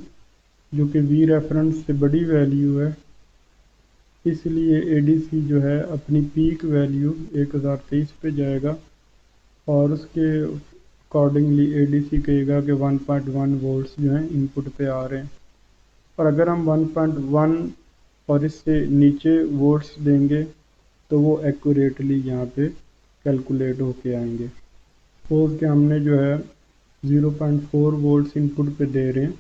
جو کہ وی ریفرنس سے بڑی ویلیو ہے، اس لیے اے ڈی سی جو ہے اپنی پیک ویلیو 1023 پہ جائے گا، اور اس کے اکارڈنگلی اے ڈی سی کہے گا کہ 1.1 وولٹس جو ہیں ان پٹ پہ آ رہے ہیں، اور اگر ہم 1.1 اور اس سے نیچے وولٹس دیں گے تو وہ ایکوریٹلی یہاں پہ کیلکولیٹ ہو کے آئیں گے۔ سپوز کہ ہم نے جو ہے 0.4 وولٹس ان پٹ پہ دے رہے ہیں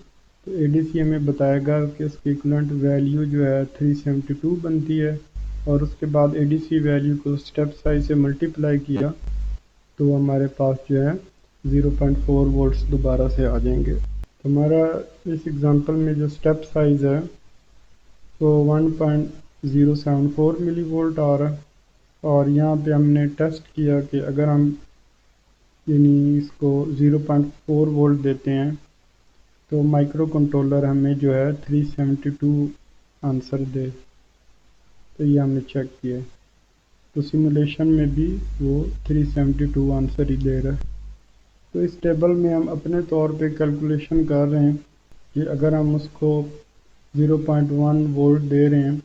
تو اے ڈی سی ہمیں بتائے گا کہ اس کی ایکویلنٹ ویلیو جو ہے 372 بنتی ہے، اور اس کے بعد اے ڈی سی ویلیو کو اسٹیپ سائز سے ملٹیپلائی کیا تو ہمارے پاس جو ہے 0.4 وولٹس دوبارہ سے آ جائیں گے۔ ہمارا اس ایگزامپل میں جو اسٹیپ سائز ہے وہ 1.074 ملی وولٹ آ رہا ہے، اور یہاں پہ ہم نے ٹیسٹ کیا کہ اگر ہم یعنی اس کو 0.4 وولٹ دیتے ہیں تو مائکرو کنٹرولر ہمیں جو ہے 372 آنسر دے، تو یہ ہم نے چیک کیا تو سیمولیشن میں بھی وہ 372 آنسر ہی دے رہا ہے۔ تو اس ٹیبل میں ہم اپنے طور پہ کیلکولیشن کر رہے ہیں کہ اگر ہم اس کو 0.1 وولٹ دے رہے ہیں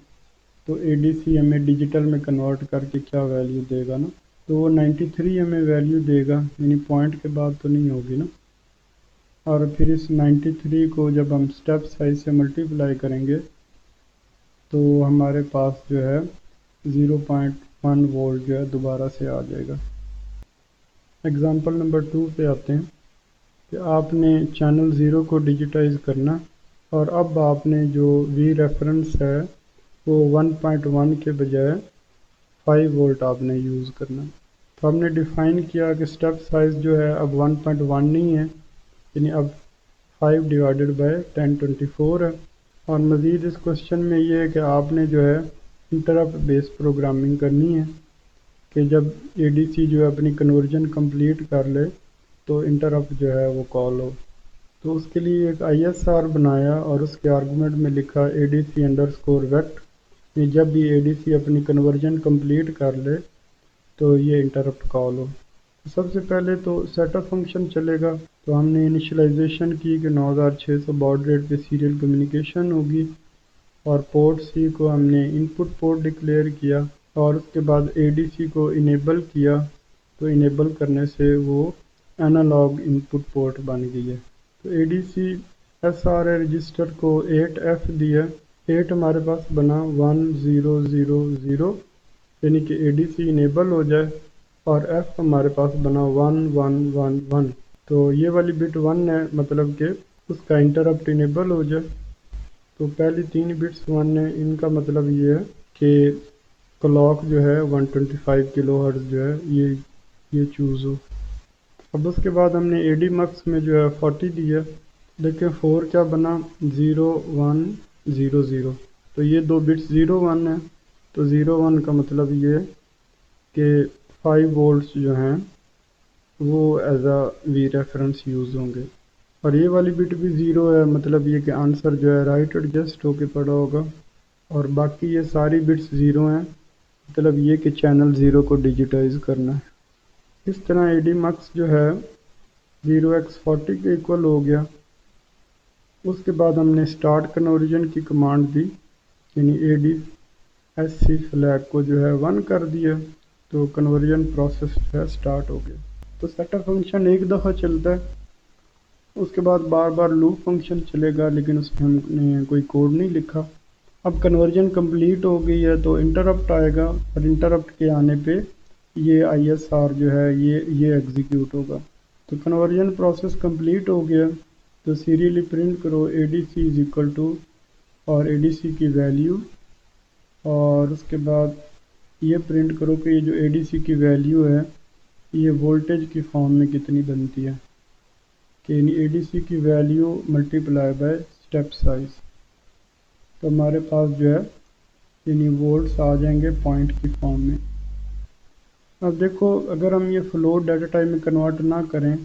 تو اے ڈی سی ہمیں ڈیجیٹل میں کنورٹ کر کے کیا ویلیو دے گا نا، تو وہ 93 ہمیں ویلیو دے گا، یعنی پوائنٹ کے بعد تو نہیں ہوگی نا، اور پھر اس 93 کو جب ہم اسٹیپ سائز سے ملٹیپلائی کریں گے تو ہمارے پاس جو ہے 0.1 وولٹ جو ہے دوبارہ سے آ جائے گا۔ ایگزامپل نمبر 2 پہ آتے ہیں کہ آپ نے چینل 0 کو ڈیجیٹائز کرنا، اور اب آپ نے جو وی ریفرنس ہے وہ 1.1 کے بجائے 5 وولٹ آپ نے یوز کرنا۔ تو ہم نے ڈیفائن کیا کہ اسٹیپ سائز جو ہے اب 1.1 نہیں ہے، یعنی اب 5 ڈیوائڈیڈ بائی 1024 ہے، اور مزید اس کوشچن میں یہ ہے کہ آپ نے جو ہے انٹرپٹ بیس پروگرامنگ کرنی ہے کہ جب اے ڈی سی جو ہے اپنی کنورژن کمپلیٹ کر لے تو انٹرپٹ جو ہے وہ کال ہو۔ تو اس کے لیے ایک آئی ایس آر بنایا اور اس کے آرگومنٹ میں لکھا اے ڈی سی انڈرسکور ویکٹ، جب بھی اے ڈی سی اپنی کنورژن کمپلیٹ کر لے تو یہ انٹرپٹ کال ہو۔ سب سے پہلے تو سیٹ اپ فنکشن چلے گا، تو ہم نے انیشلائزیشن کی کہ 9600 باڈ ریٹ پہ سیریل کمیونیکیشن ہوگی، اور پورٹ سی کو ہم نے ان پٹ پورٹ ڈکلیئر کیا، اور اس کے بعد اے ڈی سی کو انیبل کیا، تو انیبل کرنے سے وہ انالاگ ان پٹ پورٹ بن گئی ہے۔ تو اے ڈی سی ایس آر اے رجسٹر کو 8F دیا، 8 ہمارے پاس بنا 1000، یعنی کہ اے ڈی سی انیبل ہو جائے، اور ایف ہمارے پاس بنا 1111، تو یہ والی بٹ 1 ہے، مطلب کہ اس کا انٹرپٹ انیبل ہو جائے۔ تو پہلی 3 بٹس 1 ہے، ان کا مطلب یہ ہے کہ کلاک جو ہے 125 کلو ہرٹز جو ہے یہ چوز ہو۔ اب اس کے بعد ہم نے اے ڈی مکس میں جو ہے 40 دیا، دیکھیں 4 کیا بنا 0100، تو یہ 2 بٹس 01 ہے، تو 01 کا مطلب یہ کہ 5 وولٹس جو ہیں وہ as A V reference use ہوں گے، اور یہ والی بٹ بھی 0 ہے، مطلب یہ کہ آنسر جو ہے رائٹ ایڈجسٹ ہو کے پڑا ہوگا، اور باقی یہ ساری بٹس 0 ہیں، مطلب یہ کہ چینل 0 کو ڈیجیٹائز کرنا ہے۔ اس طرح اے ڈی مکس جو ہے 0x40 کے ایکول ہو گیا۔ اس کے بعد ہم نے اسٹارٹ کنورژن کی کمانڈ دی، یعنی اے ڈی ایس سی فلیگ کو جو ہے 1 کر دیا، تو کنورژن پروسیس جو ہے سٹارٹ ہو گیا۔ تو سیٹ اپ فنکشن ایک دفعہ چلتا ہے، اس کے بعد بار بار لوپ فنکشن چلے گا، لیکن اس میں ہم نے کوئی کوڈ نہیں لکھا۔ اب کنورژن کمپلیٹ ہو گئی ہے تو انٹرپٹ آئے گا، اور انٹرپٹ کے آنے پہ یہ آئی ایس آر جو ہے یہ ایگزیکیوٹ ہوگا۔ تو کنورژن پروسیس کمپلیٹ ہو گیا، تو سیریلی پرنٹ کرو A D C is equal to اور اے ڈی سی کی ویلیو، اور اس کے بعد یہ پرنٹ کرو کہ یہ جو اے ڈی سی کی ویلیو ہے یہ وولٹیج کی فارم میں کتنی بنتی ہے، کہ یعنی اے ڈی سی کی value multiply by step size, تو ہمارے پاس جو ہے یعنی وولٹس آ جائیں گے پوائنٹ کی فارم میں۔ اب دیکھو اگر ہم یہ فلوٹ ڈیٹا ٹائپ میں کنورٹ نہ کریں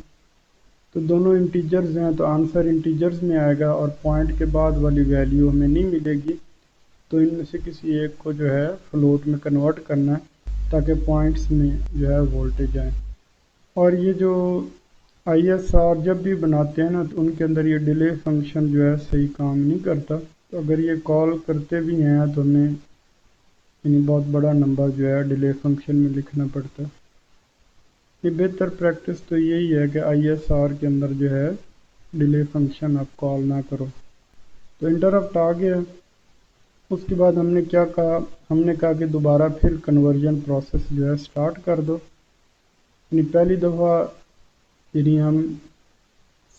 تو دونوں انٹیجرز ہیں، تو آنسر انٹیجرز میں آئے گا، اور پوائنٹ کے بعد والی ویلیو ہمیں نہیں ملے گی، تو ان میں سے کسی ایک کو جو ہے فلوٹ میں کنورٹ کرنا ہے تاکہ پوائنٹس میں جو ہے وولٹیج آئیں۔ اور یہ جو آئی ایس آر جب بھی بناتے ہیں نا تو ان کے اندر یہ ڈیلے فنکشن جو ہے صحیح کام نہیں کرتا، تو اگر یہ کال کرتے بھی ہیں تو ہمیں یعنی بہت بڑا نمبر جو ہے ڈیلے فنکشن میں لکھنا پڑتا ہے۔ یہ بہتر پریکٹس تو یہی ہے کہ آئی ایس آر کے اندر جو ہے ڈیلے فنکشن آپ کال نہ کرو. تو انٹرپٹ آ گیا. اس کے بعد ہم نے کیا کہا، ہم نے کہا کہ دوبارہ پھر کنورژن پروسیس جو ہے سٹارٹ کر دو. یعنی پہلی دفعہ یعنی ہم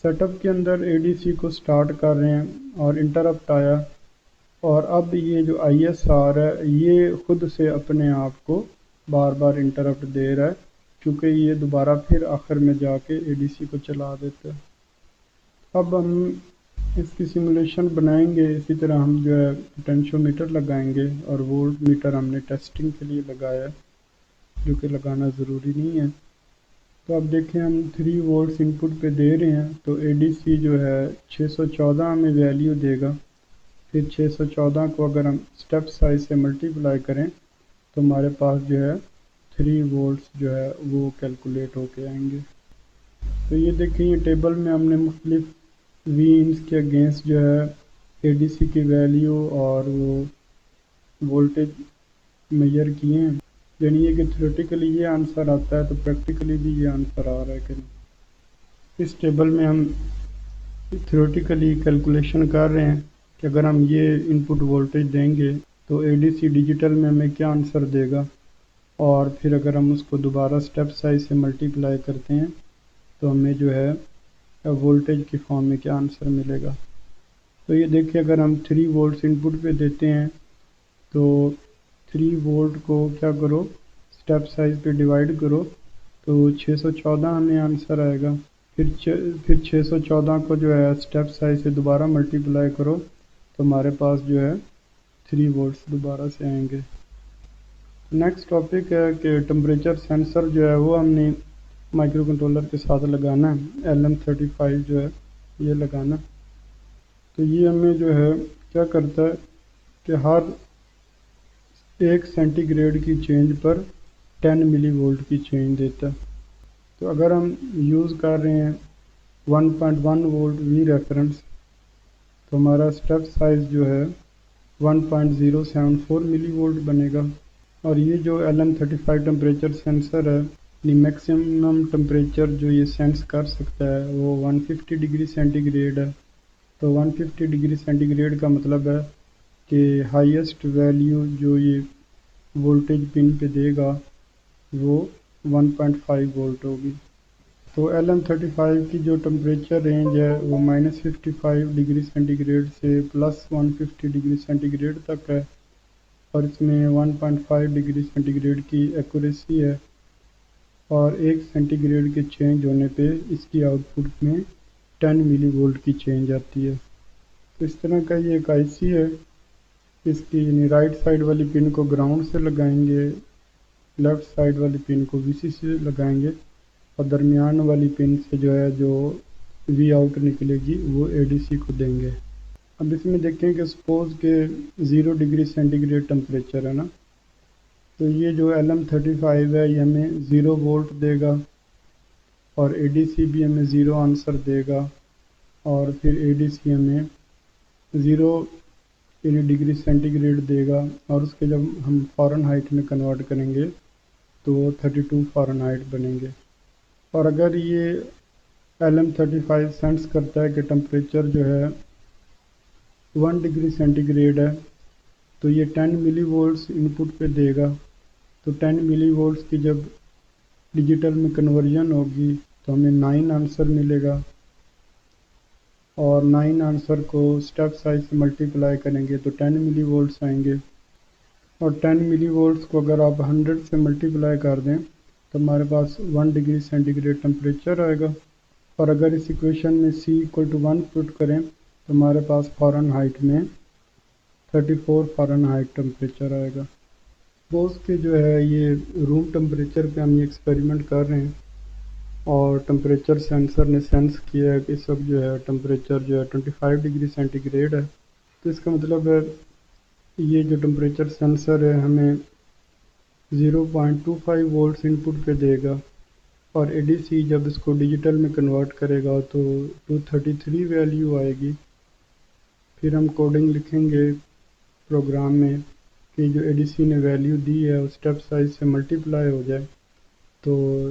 سیٹ اپ کے اندر اے ڈی سی کو سٹارٹ کر رہے ہیں اور انٹرپٹ آیا، اور اب یہ جو آئی ایس آر ہے یہ خود سے اپنے آپ کو بار بار انٹرپٹ دے رہا ہے، کیونکہ یہ دوبارہ پھر آخر میں جا کے اے ڈی سی کو چلا دیتا ہے. اب ہم اس کی سیمولیشن بنائیں گے. اسی طرح ہم جو ہے پوٹینشیو میٹر لگائیں گے، اور وولٹ میٹر ہم نے ٹیسٹنگ کے لیے لگایا ہے، جو کہ لگانا ضروری نہیں ہے. تو اب دیکھیں ہم 3 وولٹس ان پٹ پہ دے رہے ہیں، تو اے ڈی سی جو ہے 614 ہمیں ویلیو دے گا. پھر 614 کو اگر ہم اسٹیپ سائز سے ملٹیپلائی کریں تو ہمارے پاس جو ہے 3 وولٹس جو ہے وہ کیلکولیٹ ہو کے آئیں گے. تو یہ دیکھیں یہ ٹیبل میں ہم نے مختلف وینس کے اگینسٹ جو ہے اے ڈی سی کی ویلیو اور وہ وولٹیج میئر کیے ہیں. یعنی یہ کہ تھیوریٹیکلی یہ آنسر آتا ہے تو پریکٹیکلی بھی یہ آنسر آ رہا ہے کہ نہیں. اس ٹیبل میں ہم تھیوریٹیکلی کیلکولیشن کر رہے ہیں کہ اگر ہم یہ ان پٹ وولٹیج دیں گے تو اے ڈی سی ڈیجیٹل میں ہمیں کیا آنسر دے گا، اور پھر اگر ہم اس کو دوبارہ سٹیپ سائز سے ملٹیپلائی کرتے ہیں تو ہمیں جو ہے وولٹیج کی فارم میں کیا آنسر ملے گا. تو یہ دیکھیں اگر ہم 3 وولٹس ان پٹ پہ دیتے ہیں تو 3 وولٹ کو کیا کرو سٹیپ سائز پہ ڈیوائڈ کرو تو 614 ہمیں آنسر آئے گا. پھر 614 کو جو ہے سٹیپ سائز سے دوبارہ ملٹیپلائی کرو تو ہمارے پاس جو ہے 3 وولٹس دوبارہ سے آئیں گے. نیکسٹ ٹاپک ہے کہ ٹمپریچر سینسر جو ہے وہ ہم نے مائکرو کنٹرولر کے ساتھ لگانا ہے. LM35 جو ہے یہ لگانا. تو یہ ہمیں جو ہے کیا کرتا ہے کہ ہر 1 سینٹی گریڈ کی چینج پر 10 ملی وولٹ کی چینج دیتا ہے. تو اگر ہم یوز کر رہے ہیں 1.1 وولٹ وی ریفرنس تو ہمارا سٹیپ سائز جو ہے 1.074 ملی وولٹ بنے گا. اور یہ جو LM35 ٹمپریچر سینسر ہے میکسیمم ٹمپریچر جو یہ سینس کر سکتا ہے وہ 150 ڈگری سینٹی گریڈ ہے. تو 150 ڈگری سینٹی گریڈ کا مطلب ہے کہ ہائیسٹ ویلیو جو یہ وولٹیج پن پہ دے گا وہ 1.5 وولٹ ہوگی. تو LM35 کی جو ٹمپریچر رینج ہے وہ -55 ڈگری سینٹی گریڈ سے +150 ڈگری سینٹی گریڈ تک ہے، اور اس میں 1.5 ڈگری سینٹی گریڈ کی ایکوریسی ہے، اور 1 سینٹی گریڈ کے چینج ہونے پہ اس کی آؤٹ پٹ میں 10 ملی وولٹ کی چینج آتی ہے. تو اس طرح کا یہ ایک آئی سی ہے. اس کی یعنی رائٹ سائڈ والی پن کو گراؤنڈ سے لگائیں گے، لیفٹ سائڈ والی پن کو وی سی سے لگائیں گے، اور درمیان والی پن سے جو ہے جو وی آؤٹ نکلے گی وہ اے ڈی سی کو دیں گے. اب اس میں دیکھیں کہ سپوز کہ 0 ڈگری سینٹی گریڈ ٹمپریچر ہے نا، تو یہ جو LM35 ہے یہ ہمیں 0 وولٹ دے گا، اور اے ڈی سی بھی ہمیں 0 آنسر دے گا، اور پھر اے ڈی سی ہمیں 0 یعنی ڈگری سینٹی گریڈ دے گا، اور اس کے جب ہم فارن ہائٹ میں کنورٹ کریں گے تو وہ 32 فارن ہائٹ بنیں گے. اور اگر یہ LM35 سینس کرتا ہے کہ ٹمپریچر جو ہے 1 ڈگری سینٹی گریڈ ہے تو یہ 10 ملی وولٹس ان پٹ پہ دے گا. تو 10 ملی وولٹس کی جب ڈیجیٹل میں کنورژن ہوگی تو ہمیں 9 آنسر ملے گا، اور 9 آنسر کو سٹیپ سائز سے ملٹیپلائی کریں گے تو 10 ملی وولٹس آئیں گے. اور 10 ملی وولٹس کو اگر آپ 100 سے ملٹیپلائی کر دیں تو ہمارے پاس 1 ڈگری سینٹی گریڈ ٹمپریچر آئے گا. اور اگر اس ایکویشن میں C=1 پٹ کریں تو ہمارے پاس فارن ہائٹ میں 34 فارن ہائٹ ٹمپریچر آئے گا. سپوز کہ جو ہے یہ روم ٹمپریچر پہ ہم یہ ایکسپیریمنٹ کر رہے ہیں، اور ٹمپریچر سینسر نے سینس کیا ہے کہ اس وقت جو ہے ٹمپریچر جو ہے 25 ڈگری سینٹی گریڈ ہے. تو اس کا مطلب ہے یہ جو ٹمپریچر سینسر ہے ہمیں 0.25 وولٹس ان پٹ پہ دے گا، اور اے ڈی سی جب اس کو ڈیجیٹل میں کنورٹ کرے گا تو 233 ویلیو آئے گی. پھر ہم کوڈنگ لکھیں گے پروگرام میں کہ جو اے ڈی سی نے ویلیو دی ہے اس اسٹیپ سائز سے ملٹیپلائی ہو جائے. تو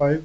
5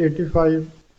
85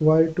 y2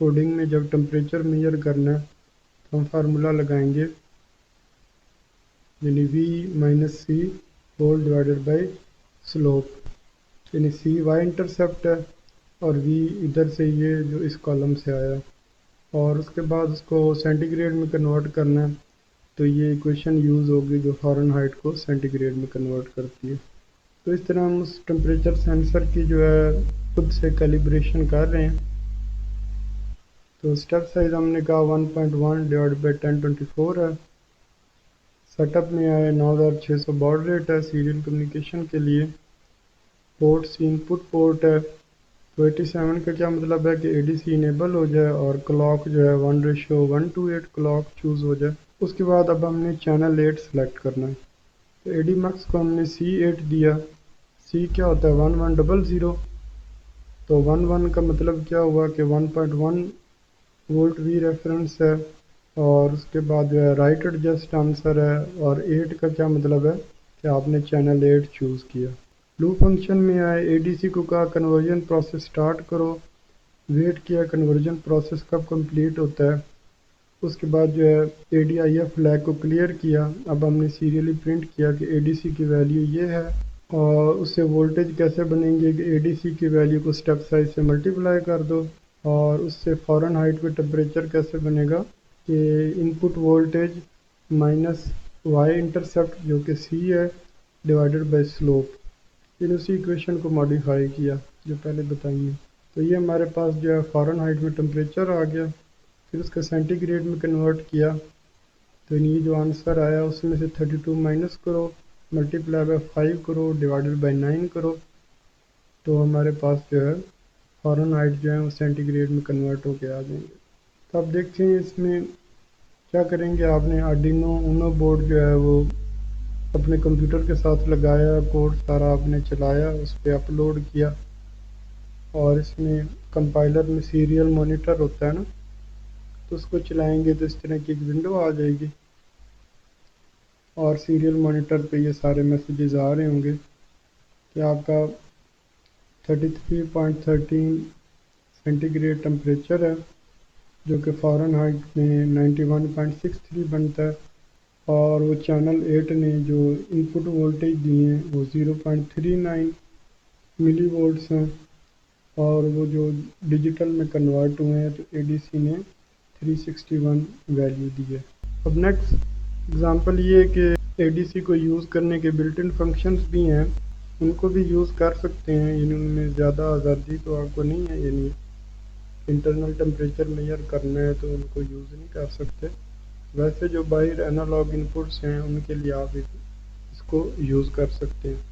کوڈنگ میں جب ٹمپریچر میجر کرنا ہے تو ہم فارمولا لگائیں گے، یعنی V minus C whole divided by slope, یعنی سی وائی انٹرسیپٹ ہے اور وی ادھر سے یہ جو اس کالم سے آیا، اور اس کے بعد اس کو سینٹی گریڈ میں کنورٹ کرنا ہے تو یہ ایکویشن یوز ہوگی جو فارن ہائٹ کو سینٹی گریڈ میں کنورٹ کرتی ہے۔ تو اس طرح ہم اس ٹمپریچر سینسر کی جو ہے خود سے کیلیبریشن کر رہے ہیں۔ تو اسٹیپ سائز ہم نے کہا 1.1 ڈیوائڈ بائی 1024 ہے۔ سیٹ اپ میں آئے 9600 باڈ ریٹ ہے سیریل کمیونیکیشن کے لیے۔ پورٹ سی ان پٹ پورٹ ہے، تو 87 کا کیا مطلب ہے کہ اے ڈی سی انیبل ہو جائے اور کلاک جو ہے 1:128 کلاک چوز ہو جائے۔ اس کے بعد اب ہم نے چینل 8 سلیکٹ کرنا ہے، تو اے ڈی میکس کو ہم نے C8 دیا۔ سی کیا ہوتا ہے 1100، تو 11 کا مطلب کیا ہوا کہ 1.1 وولٹ وی ریفرنس ہے، اور اس کے بعد جو ہے رائٹ ایڈجسٹ آنسر ہے، اور 8 کا کیا مطلب ہے کہ آپ نے چینل 8 چوز کیا۔ لوپ فنکشن میں آئے اے ڈی سی کو کہا کنورژن پروسیس سٹارٹ کرو، ویٹ کیا کنورژن پروسیس کب کمپلیٹ ہوتا ہے۔ اس کے بعد جو ہے A D I F flag کو کلیئر کیا۔ اب ہم نے سیریلی پرنٹ کیا کہ اے ڈی سی کی ویلیو یہ ہے، اور اس سے وولٹیج کیسے بنیں گے کہ اے ڈی سی کی ویلیو کو اسٹیپ سائز سے ملٹیپلائی کر دو، اور اس سے فارن ہائٹ پہ ٹمپریچر کیسے بنے گا کہ input voltage minus Y intercept جو کہ سی ہے ڈیوائڈیڈ بائی سلوپ، پھر اسی ایکویشن کو ماڈیفائی کیا جو پہلے بتائی ہے۔ تو یہ ہمارے پاس جو ہے فارن ہائٹ میں ٹمپریچر آ گیا، پھر اس کا سینٹی گریڈ میں کنورٹ کیا، تو یہ جو آنسر آیا اس میں سے 32 مائنس کرو، ملٹیپلائی بائی 5 کرو، ڈیوائڈیڈ بائی 9 کرو، تو ہمارے پاس جو ہے فارن ہائٹ جو ہے وہ سینٹی گریڈ میں کنورٹ ہو کے آ جائیں گے۔ تو آپ دیکھتے ہیں اس میں کیا کریں گے، آپ نے آرڈینو اونو بورڈ جو ہے وہ اپنے کمپیوٹر کے ساتھ لگایا، کوڈ سارا آپ نے چلایا، اس پہ اپلوڈ کیا، اور اس میں کمپائلر میں سیریل مانیٹر ہوتا ہے نا، تو اس کو چلائیں گے تو اس طرح کی ایک ونڈو آ جائے گی، اور سیریل مانیٹر پہ یہ سارے میسیجز آ رہے ہوں گے کہ آپ کا 33.13 سینٹی گریڈ ٹمپریچر ہے، جو کہ فارن ہائٹ میں 91.63 بنتا ہے، اور وہ چینل 8 نے جو ان پٹ وولٹیج دی ہیں وہ 0.39 ملی وولٹس ہیں، اور وہ جو ڈیجیٹل میں کنورٹ ہوئے ہیں تو اے ڈی سی نے 361 ویلیو دی ہے۔ اب نیکسٹ اگزامپل یہ ہے کہ اے ڈی سی کو یوز کرنے کے بلٹ ان فنکشنز بھی ہیں، ان کو بھی یوز کر سکتے ہیں، یعنی ان میں زیادہ آزادی تو آپ کو نہیں ہے، یعنی انٹرنل ٹمپریچر میئر کرنا ہے تو ان کو یوز نہیں کر سکتے، ویسے جو باہر انالوگ انپٹس ہیں ان کے لیے آپ اس کو یوز کر سکتے ہیں۔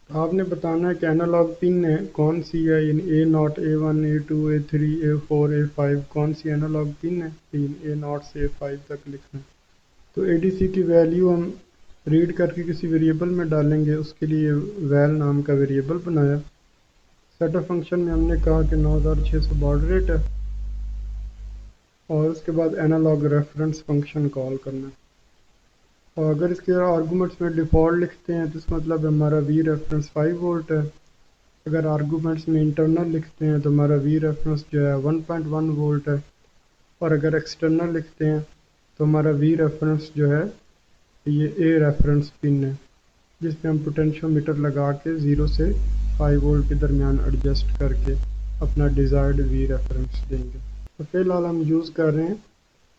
آپ نے بتانا ہے کہ انالوگ پن ہے کون سی ہے، یعنی A0 A1 A2 A3 A4 A5 کون سی انالوگ پن ہے، A0 سے A5 تک لکھنا ہے۔ تو اے ڈی سی کی ویلیو ہم ریڈ کر کے کسی ویریبل میں ڈالیں گے، اس کے لیے ویل نام کا ویریبل بنایا۔ سیٹ اپ فنکشن میں ہم نے کہا کہ 9600 باڈ ریٹ ہے، اور اس کے بعد انالوگ ریفرنس فنکشن کال کرنا ہے، اور اگر اس کے آرگومنٹس میں ڈیفالٹ لکھتے ہیں تو اس مطلب ہمارا وی ریفرنس 5 وولٹ ہے، اگر آرگومنٹس میں انٹرنل لکھتے ہیں تو ہمارا وی ریفرنس جو ہے 1.1 وولٹ ہے، اور اگر ایکسٹرنل لکھتے ہیں تو ہمارا وی ریفرنس جو ہے یہ اے ریفرنس پن ہے، جس میں ہم پوٹینشیو میٹر لگا کے 0 سے 5 وولٹ کے درمیان ایڈجسٹ کر کے اپنا ڈیزائرڈ وی ریفرنس دیں گے۔ تو فی الحال ہم یوز کر رہے ہیں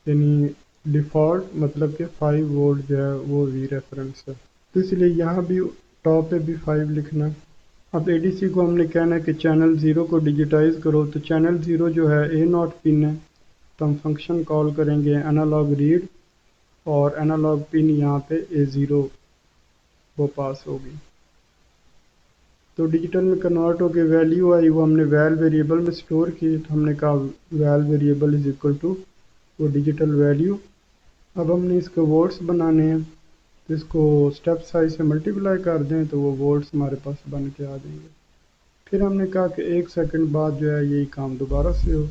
یعنی ڈیفالٹ مطلب کہ 5 وولٹ جو ہے وہ وی ریفرنس ہے، تو اس لیے یہاں بھی ٹاپ پہ بھی 5 لکھنا۔ اب اے ڈی سی کو ہم نے کہنا ہے کہ چینل 0 کو ڈیجیٹائز کرو، تو چینل 0 جو ہے A0 پن ہے، تو ہم فنکشن کال کریں گے انالوگ ریڈ، اور انالوگ پن یہاں پہ A0 وہ پاس ہوگی، تو ڈیجیٹل میں کنورٹ ہو کے ویلیو آئی، وہ ہم نے ویل ویریبل میں سٹور کی، تو ہم نے کہا well variable is equal to وہ ڈیجیٹل ویلیو۔ اب ہم نے اس کے وولٹس بنانے ہیں، تو اس کو اسٹیپ سائز سے ملٹیپلائی کر دیں تو وہ وولٹس ہمارے پاس بن کے آ جائیں گے۔ پھر ہم نے کہا کہ 1 سیکنڈ بعد جو ہے یہی کام دوبارہ سے ہو۔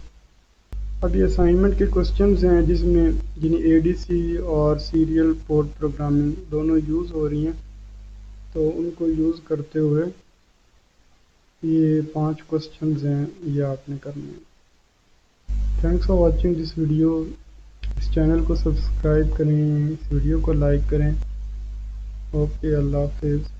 اب یہ اسائنمنٹ کے کوسچنز ہیں جس میں یعنی اے ڈی سی اور سیریل پورٹ پروگرامنگ دونوں یوز ہو رہی ہیں، تو ان کو یوز کرتے ہوئے یہ 5 کوسچنز ہیں، یہ آپ نے کرنے ہیں۔ Thanks for watching this video. اس چینل کو سبسکرائب کریں، اس ویڈیو کو لائک کریں۔ اوکے، اللہ حافظ۔